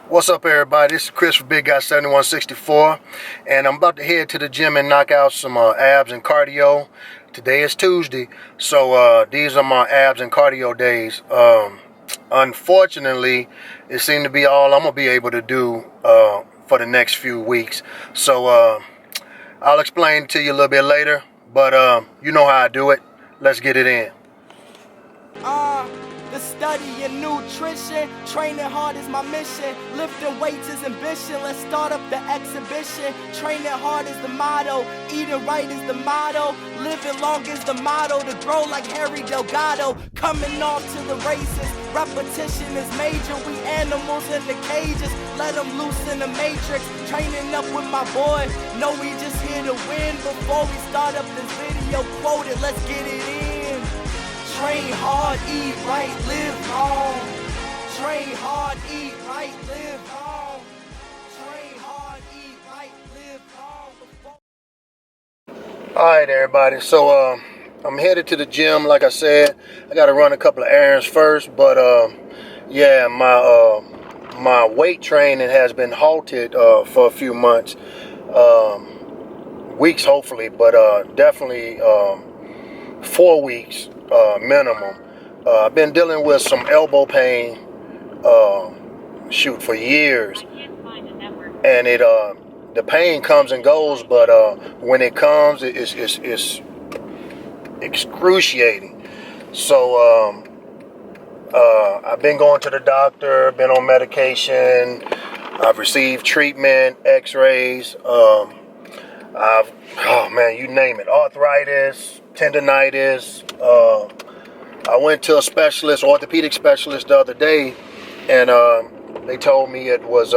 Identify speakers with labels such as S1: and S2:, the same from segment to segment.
S1: What's up, everybody? This is Chris for Bigguy7164, and I'm about to head to the gym and knock out some abs and cardio. Today is Tuesday, so these are my abs and cardio days. Unfortunately, it seemed to be all I'm going to be able to do for the next few weeks. So I'll explain to you a little bit later, but you know how I do it. Let's get it in.
S2: The study in nutrition, training hard is my mission, lifting weights is ambition, let's start up the exhibition, training hard is the motto, eating right is the motto, living long is the motto, to grow like Harry Delgado, coming off to the races, repetition is major, we animals in the cages, let them loose in the matrix, training up with my boy, know we just here to win, before we start up this video, quoted, let's get it in. Train hard, eat right, live long. Train hard, eat right, live long. Train hard, eat right, live long.
S1: Alright, everybody, so I'm headed to the gym. Like I said, I got to run a couple of errands first, but yeah, my weight training has been halted for a few months, weeks hopefully, but definitely 4 weeks minimum. I've been dealing with some elbow pain for years, and the pain comes and goes, but when it comes, it's excruciating. So I've been going to the doctor, been on medication, I've received treatment, x-rays, you name it, arthritis, tendonitis. I went to a specialist, orthopedic specialist, the other day, and they told me it was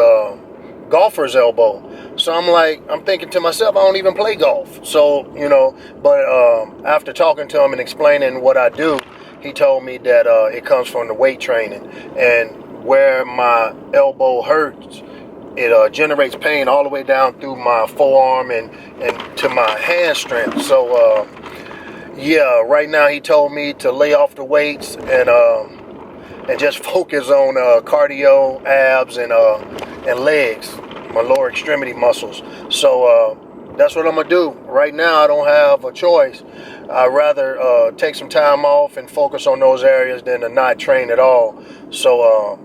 S1: golfer's elbow. So I'm thinking to myself, I don't even play golf. So, but after talking to him and explaining what I do, he told me that it comes from the weight training, and where my elbow hurts, it generates pain all the way down through my forearm and to my hand strength. So yeah, right now he told me to lay off the weights and just focus on cardio, abs, and legs, my lower extremity muscles. So that's what I'm gonna do. Right now I don't have a choice. I'd rather take some time off and focus on those areas than to not train at all. So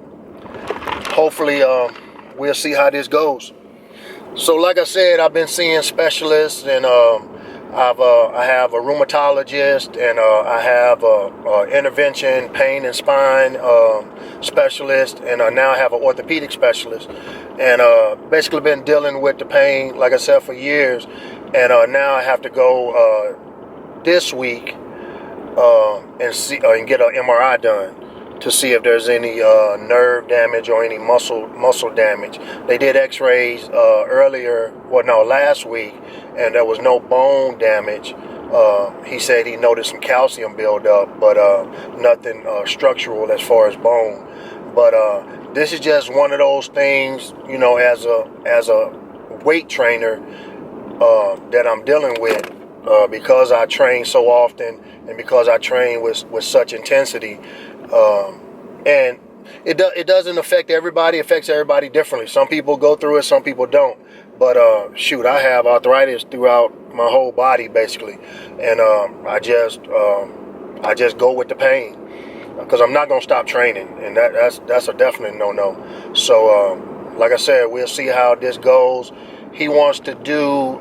S1: hopefully we'll see how this goes. So like I said, I've been seeing specialists, and I have a rheumatologist, and I have a intervention pain and spine specialist, and now I have an orthopedic specialist, and basically been dealing with the pain, like I said, for years, and now I have to go this week and see and get an MRI done to see if there's any nerve damage or any muscle damage. They did x-rays last week, and there was no bone damage. He said he noticed some calcium buildup, but nothing structural as far as bone. But this is just one of those things, as a weight trainer that I'm dealing with, because I train so often and because I train with such intensity. And it doesn't affect everybody. It affects everybody differently. Some people go through it, some people don't. But I have arthritis throughout my whole body basically, and I just go with the pain because I'm not gonna stop training, and that's a definite no. So like I said, we'll see how this goes. He wants to do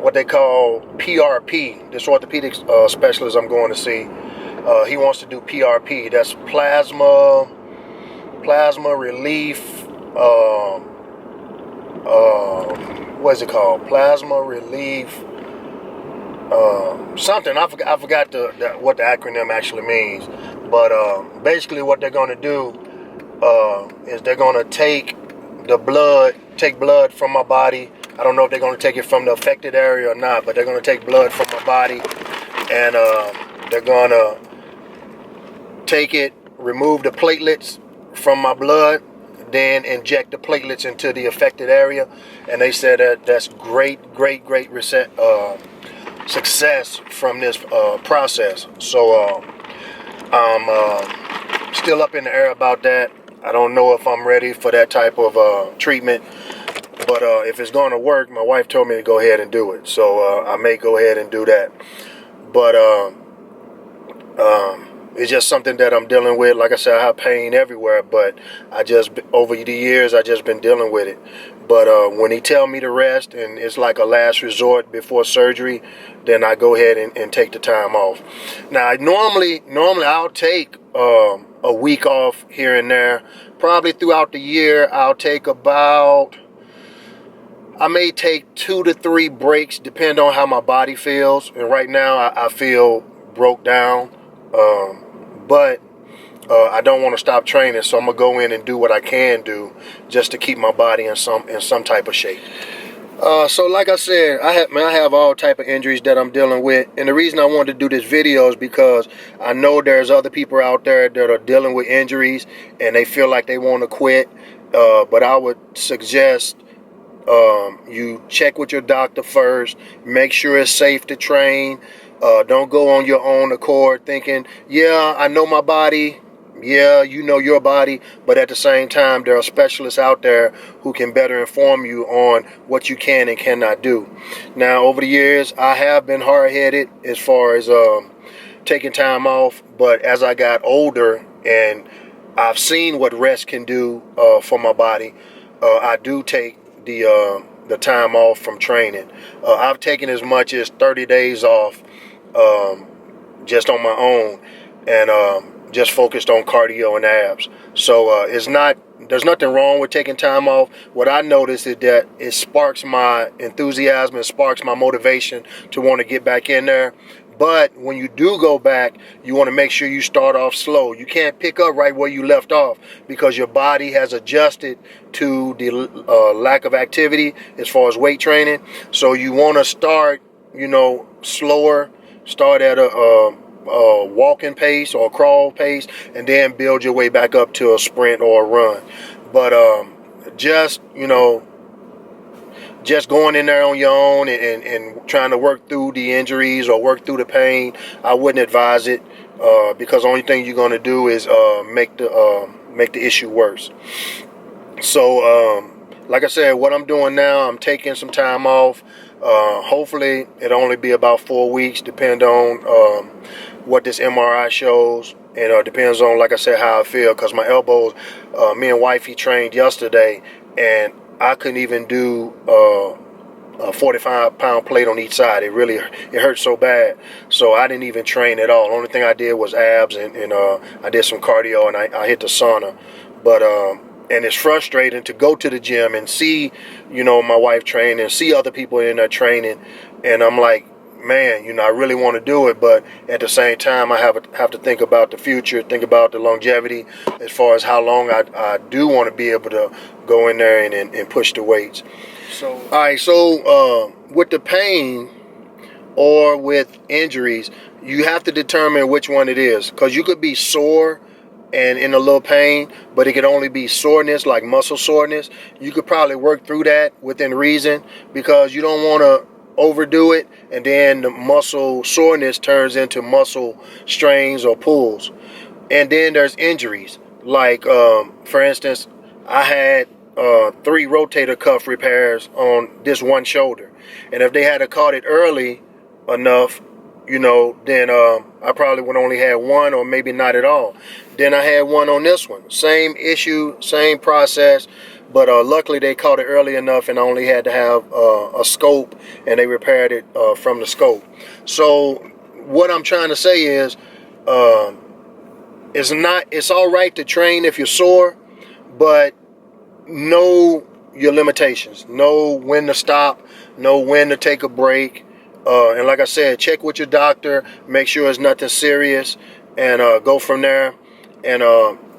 S1: what they call PRP. This orthopedic specialist I'm going to see. He wants to do PRP. That's plasma relief. What is it called? Plasma relief. Something. I forgot what the acronym actually means. But basically, what they're going to do is they're going to take blood from my body. I don't know if they're going to take it from the affected area or not, but they're going to take blood from my body, and they're going to take it, remove the platelets from my blood, then inject the platelets into the affected area. And they said that that's great success from this process. So I'm still up in the air about that. I don't know if I'm ready for that type of treatment. But if it's going to work, my wife told me to go ahead and do it. So I may go ahead and do that. But it's just something that I'm dealing with. Like I said, I have pain everywhere, but over the years, I just been dealing with it. But when he tell me to rest, and it's like a last resort before surgery, then I go ahead and take the time off. Now, normally I'll take a week off here and there. Probably throughout the year, I'll take I may take 2 to 3 breaks, depending on how my body feels. And right now, I feel broke down. But I don't want to stop training, so I'm gonna go in and do what I can do just to keep my body in some type of shape. So like I said, I have all type of injuries that I'm dealing with, and the reason I wanted to do this video is because I know there's other people out there that are dealing with injuries and they feel like they want to quit. But I would suggest you check with your doctor first, make sure it's safe to train. Don't go on your own accord thinking, yeah, I know my body. Yeah, you know your body, but at the same time, there are specialists out there who can better inform you on what you can and cannot do. Now, over the years, I have been hard-headed as far as taking time off, but as I got older and I've seen what rest can do for my body, I do take the time off from training. I've taken as much as 30 days off just on my own, and just focused on cardio and abs. So there's nothing wrong with taking time off. What I noticed is that it sparks my enthusiasm, it sparks my motivation to want to get back in there. But when you do go back, you want to make sure you start off slow. You can't pick up right where you left off because your body has adjusted to the lack of activity as far as weight training. So you want to start, slower, start at a walking pace or a crawl pace, and then build your way back up to a sprint or a run. But just going in there on your own and trying to work through the injuries or work through the pain, I wouldn't advise it, because the only thing you're going to do is make the issue worse. So like I said, what I'm doing now, I'm taking some time off. Hopefully it'll only be about 4 weeks, depending on what this MRI shows, and depends on, like I said, how I feel, because my elbows, me and wifey trained yesterday, and I couldn't even do a 45-pound plate on each side. It hurt so bad, so I didn't even train at all. The only thing I did was abs, and I did some cardio, and I hit the sauna. But and it's frustrating to go to the gym and see, my wife train and see other people in there training, and I'm like, man, I really want to do it, but at the same time, I have to think about the future, think about the longevity as far as how long I do want to be able to go in there and push the weights. So, all right, so with the pain or with injuries, you have to determine which one it is, because you could be sore and in a little pain, but it could only be soreness, like muscle soreness. You could probably work through that within reason, because you don't want to overdo it, and then the muscle soreness turns into muscle strains or pulls. And then there's injuries, like for instance, I had 3 rotator cuff repairs on this one shoulder, and if they had caught it early enough, then I probably would only have one, or maybe not at all. Then I had one on this one, same issue, same process, but luckily they caught it early enough, and I only had to have a scope, and they repaired it from the scope. So what I'm trying to say is, it's all right to train if you're sore, but know your limitations, know when to stop, know when to take a break. And like I said, check with your doctor, make sure it's nothing serious, and go from there. And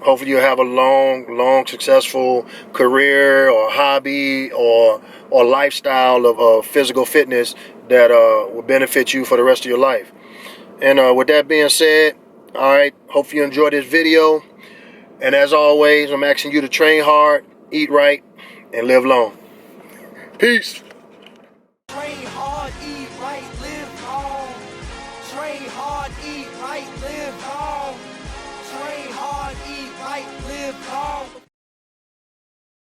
S1: hopefully you'll have a long, successful career or hobby or lifestyle of physical fitness that will benefit you for the rest of your life. And with that being said, all right, hope you enjoyed this video. And as always, I'm asking you to train hard, eat right, and live long. Peace.
S2: Train hard, eat right, live long. Train hard, eat right, live long.